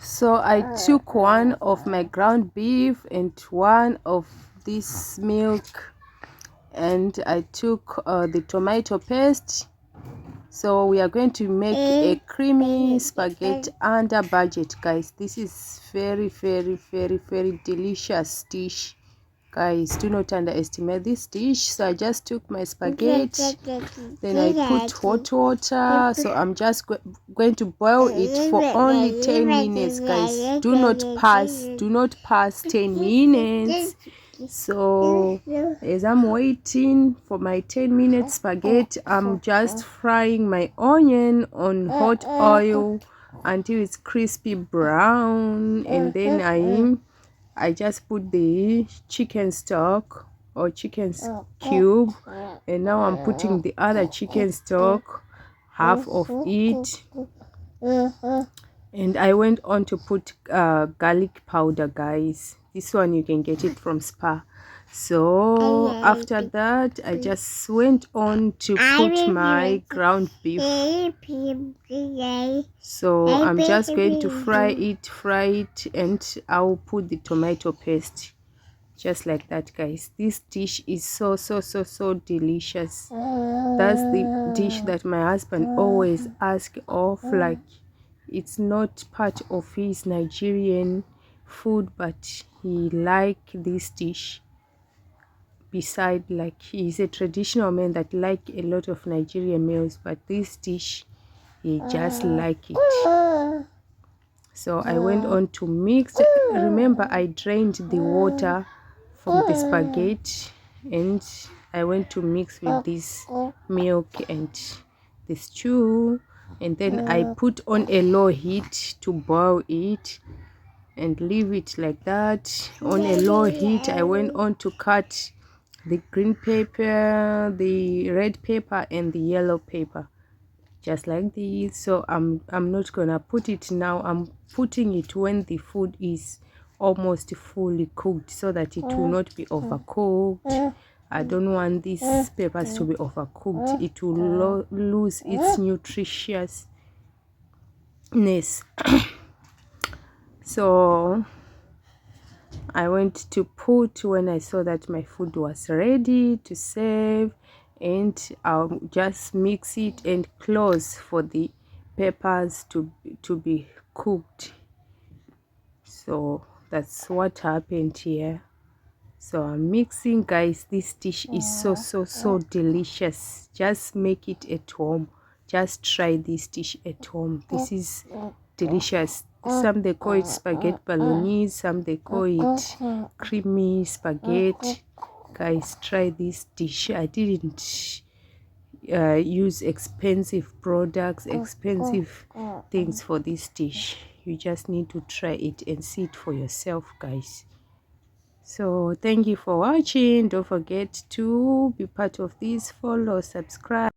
So I took one of my ground beef and one of this milk, and I took the tomato paste. So we are going to make a creamy spaghetti under budget, guys. This is very delicious dish, guys. Do not underestimate this dish. So I just took my spaghetti, then I put hot water. So I'm just going to boil it for only 10 minutes, guys. Do not pass 10 minutes. So as I'm waiting for my 10-minute spaghetti, I'm just frying my onion on hot oil until it's crispy brown, and then I just put the chicken stock or chicken cube, and now I'm putting the other chicken stock, half of it, and I went on to put garlic powder, guys. This one you can get it from Spar. So after that, I just went on to put my ground beef. So I'm just going to fry it, and I'll put the tomato paste just like that, guys. This dish is so delicious. That's the dish that my husband always asks of. Like, it's not part of his Nigerian food, but he like this dish. Beside, like, he's a traditional man that like a lot of Nigerian meals, but this dish he just like it. So I went on to mix. Remember, I drained the water from the spaghetti, and I went to mix with this milk and the stew, and then I put on a low heat to boil it and leave it like that on a low heat. I went on to cut the green pepper, the red pepper, and the yellow pepper just like this. So I'm not gonna put it now. I'm putting it when the food is almost fully cooked, so that it will not be overcooked. I don't want these peppers to be overcooked. It will lose its nutritiousness. So I went to put, when I saw that my food was ready to serve, and I'll just mix it and close for the peppers to be cooked. So that's what happened here. So I'm mixing, guys. This dish is so delicious. Just make it at home. Just try this dish at home. This is delicious. Some they call it spaghetti bolognese, some they call it creamy spaghetti. Guys, try this dish. I didn't use expensive products, expensive things for this dish. You just need to try it and see it for yourself, guys. So thank you for watching. Don't forget to be part of this. Follow, subscribe.